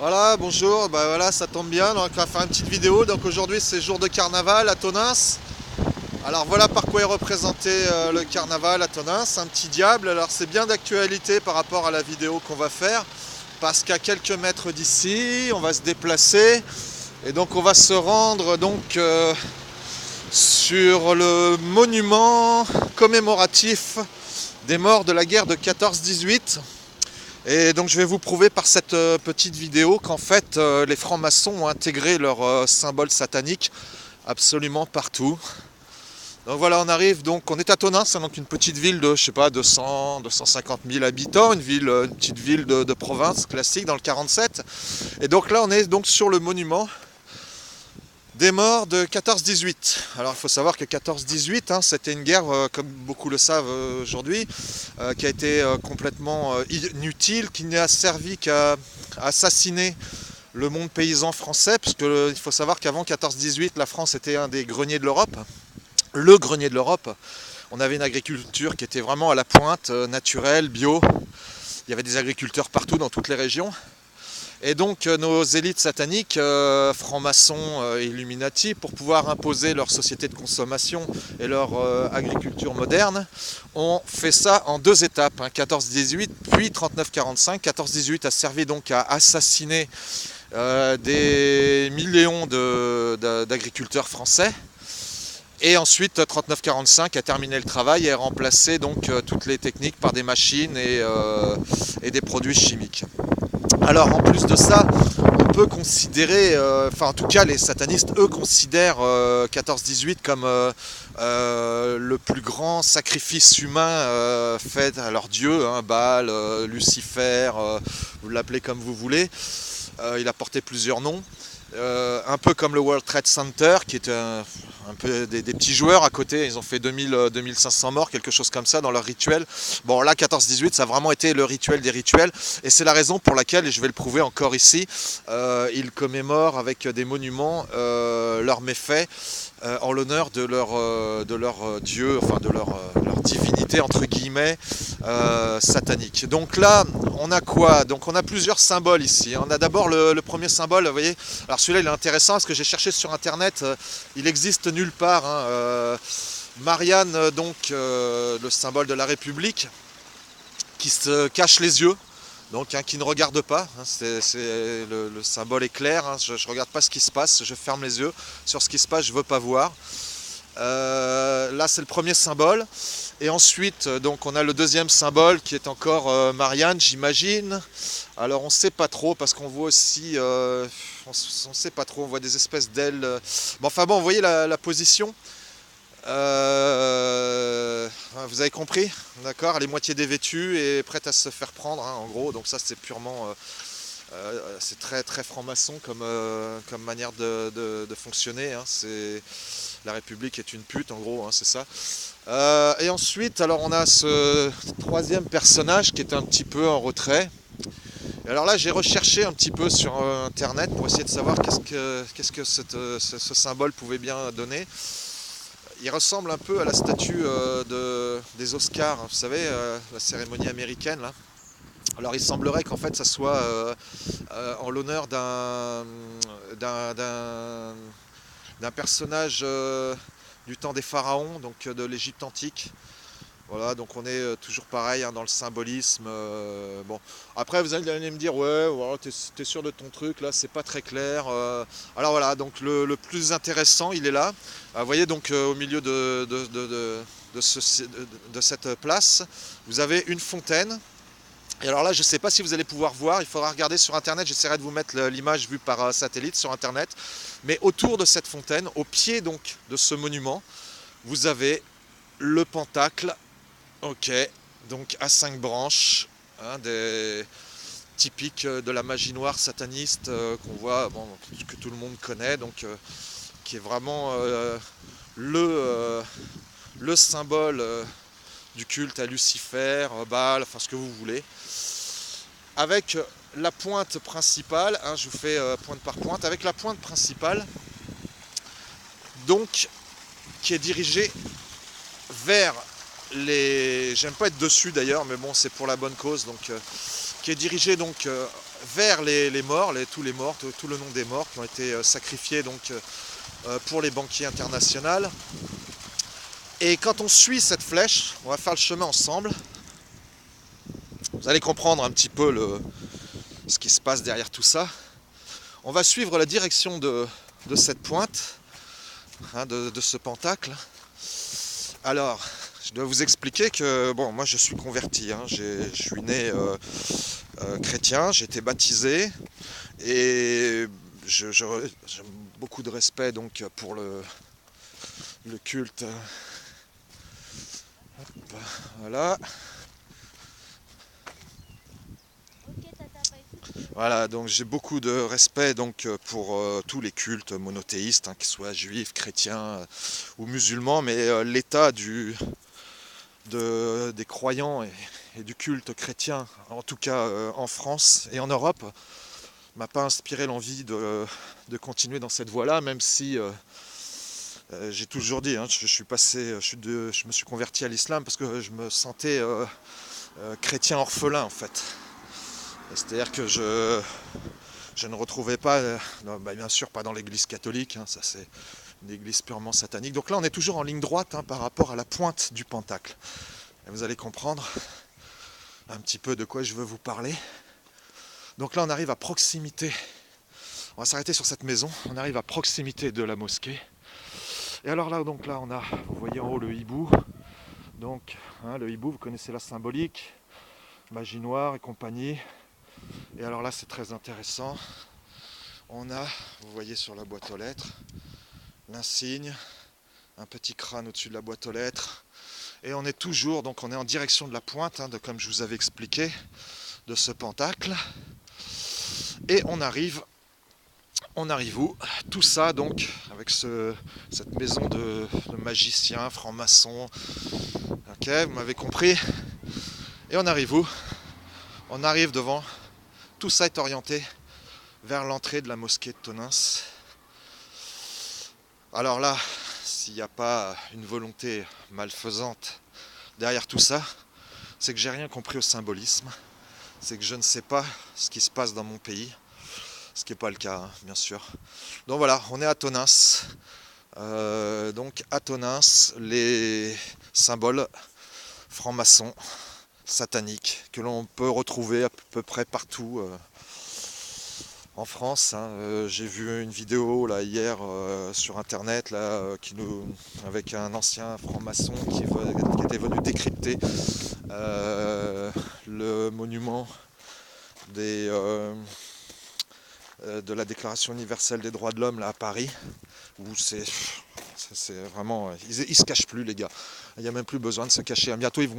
Voilà, bonjour, bah voilà, ça tombe bien, donc on va faire une petite vidéo. Donc aujourd'hui c'est jour de carnaval à Tonins. Alors voilà par quoi est représenté le carnaval à Tonins, un petit diable. Alors c'est bien d'actualité par rapport à la vidéo qu'on va faire, parce qu'à quelques mètres d'ici, on va se déplacer et donc on va se rendre sur le monument commémoratif des morts de la guerre de 14-18. Et donc je vais vous prouver par cette petite vidéo qu'en fait les francs-maçons ont intégré leur symbole satanique absolument partout. Donc voilà, on arrive, donc on est à Tonins, c'est donc une petite ville de, je sais pas, 250 000 habitants, une petite ville de province classique dans le 47. Et donc là on est donc sur le monument des morts de 14-18. Alors il faut savoir que 14-18, c'était une guerre, comme beaucoup le savent aujourd'hui, qui a été complètement inutile, qui n'a servi qu'à assassiner le monde paysan français, parce qu'il faut savoir qu'avant 14-18, la France était un des greniers de l'Europe, le grenier de l'Europe. On avait une agriculture qui était vraiment à la pointe, naturelle, bio. Il y avait des agriculteurs partout dans toutes les régions. Et donc nos élites sataniques, francs-maçons, Illuminati, pour pouvoir imposer leur société de consommation et leur agriculture moderne, ont fait ça en deux étapes, 14-18 puis 39-45. 14-18 a servi donc à assassiner des millions d'agriculteurs français. Et ensuite, 39-45 a terminé le travail et a remplacé donc toutes les techniques par des machines et des produits chimiques. Alors en plus de ça, on peut considérer, enfin en tout cas les satanistes, eux, considèrent 14-18 comme le plus grand sacrifice humain fait à leur dieu, Baal, Lucifer, vous l'appelez comme vous voulez. Il a porté plusieurs noms. Un peu comme le World Trade Center, qui est un peu des petits joueurs à côté. Ils ont fait 2500 morts, quelque chose comme ça, dans leur rituel. Bon, là, 14-18, ça a vraiment été le rituel des rituels. Et c'est la raison pour laquelle, et je vais le prouver encore ici, ils commémorent avec des monuments leurs méfaits en l'honneur de leur dieu, enfin de leur divinité, entre guillemets, satanique. Donc là, on a quoi? Donc on a plusieurs symboles ici. On a d'abord le premier symbole, vous voyez. Alors celui-là, il est intéressant parce que j'ai cherché sur internet, il existe nulle part. Marianne, donc le symbole de la République, qui se cache les yeux, donc qui ne regarde pas. Le symbole est clair. Je ne regarde pas ce qui se passe, je ferme les yeux sur ce qui se passe, je ne veux pas voir. Là, c'est le premier symbole. Et ensuite, donc, on a le deuxième symbole qui est encore Marianne, j'imagine. Alors, on ne sait pas trop parce qu'on voit aussi, on sait pas trop, on voit des espèces d'ailes. Bon, enfin bon, vous voyez la position. Vous avez compris, d'accord? Elle est moitié dévêtue et prête à se faire prendre, en gros. Donc ça, c'est purement, c'est très très franc-maçon comme manière de fonctionner. C'est la République est une pute, en gros, c'est ça. Et ensuite, alors on a ce troisième personnage qui est un petit peu en retrait. Et alors là, j'ai recherché un petit peu sur internet pour essayer de savoir qu'est-ce que ce symbole pouvait bien donner. Il ressemble un peu à la statue des Oscars, vous savez, la cérémonie américaine là. Alors il semblerait qu'en fait ça soit en l'honneur d'un personnage du temps des pharaons, donc de l'Égypte antique. Voilà, donc on est toujours pareil dans le symbolisme. Bon, après vous allez me dire ouais, voilà, t'es sûr de ton truc là, c'est pas très clair. Alors voilà, donc le plus intéressant, il est là. Vous voyez donc au milieu de cette place, vous avez une fontaine. Et alors là, je ne sais pas si vous allez pouvoir voir, il faudra regarder sur internet, j'essaierai de vous mettre l'image vue par satellite sur internet. Mais autour de cette fontaine, au pied donc de ce monument, vous avez le pentacle. Ok, donc à 5 branches, des typiques de la magie noire sataniste qu'on voit, bon, que tout le monde connaît, donc qui est vraiment le symbole du culte à Lucifer, Baal, enfin ce que vous voulez. Avec la pointe principale, je vous fais pointe par pointe, avec la pointe principale, donc qui est dirigée vers les... J'aime pas être dessus d'ailleurs, mais bon, c'est pour la bonne cause, donc qui est dirigé donc vers les morts, tous les morts, tout le nom des morts qui ont été sacrifiés donc pour les banquiers internationaux. Et quand on suit cette flèche, on va faire le chemin ensemble. Vous allez comprendre un petit peu ce qui se passe derrière tout ça. On va suivre la direction de cette pointe, hein, de ce pentacle. Alors, je dois vous expliquer que, bon, moi je suis converti, hein, je suis né chrétien, j'ai été baptisé et j'ai beaucoup de respect donc pour le culte. Hop, voilà. Voilà, donc j'ai beaucoup de respect donc pour tous les cultes monothéistes, hein, qu'ils soient juifs, chrétiens ou musulmans, mais l'état des croyants et du culte chrétien, en tout cas en France et en Europe, m'a pas inspiré l'envie de continuer dans cette voie-là, même si j'ai toujours dit, hein, je me suis converti à l'islam parce que je me sentais chrétien orphelin en fait. C'est-à-dire que je ne retrouvais pas, bien sûr pas dans l'église catholique, hein, ça c'est une église purement satanique. Donc là on est toujours en ligne droite, hein, par rapport à la pointe du pentacle. Et vous allez comprendre un petit peu de quoi je veux vous parler. Donc là on arrive à proximité, on va s'arrêter sur cette maison, on arrive à proximité de la mosquée. Et alors là, donc là on a, vous voyez en haut le hibou, donc hein, le hibou, vous connaissez la symbolique, magie noire et compagnie. Et alors là c'est très intéressant, on a, vous voyez sur la boîte aux lettres, l'insigne, un petit crâne au-dessus de la boîte aux lettres, et on est toujours, donc on est en direction de la pointe, hein, comme je vous avais expliqué, de ce pentacle, et on arrive où? Tout ça donc avec cette maison de magiciens, francs-maçons, ok, vous m'avez compris, et on arrive où? On arrive devant. Tout ça est orienté vers l'entrée de la mosquée de Tonins. Alors là, s'il n'y a pas une volonté malfaisante derrière tout ça, c'est que j'ai rien compris au symbolisme. C'est que je ne sais pas ce qui se passe dans mon pays. Ce qui n'est pas le cas, hein, bien sûr. Donc voilà, on est à Tonins. Donc à Tonins, les symboles francs-maçons, sataniques, que l'on peut retrouver à peu près partout en France, hein. J'ai vu une vidéo là hier sur internet là, avec un ancien franc-maçon qui était venu décrypter le monument de la Déclaration universelle des droits de l'homme là à Paris, où c'est vraiment, ils se cachent plus les gars. Il n'y a même plus besoin de se cacher. Bientôt ils vont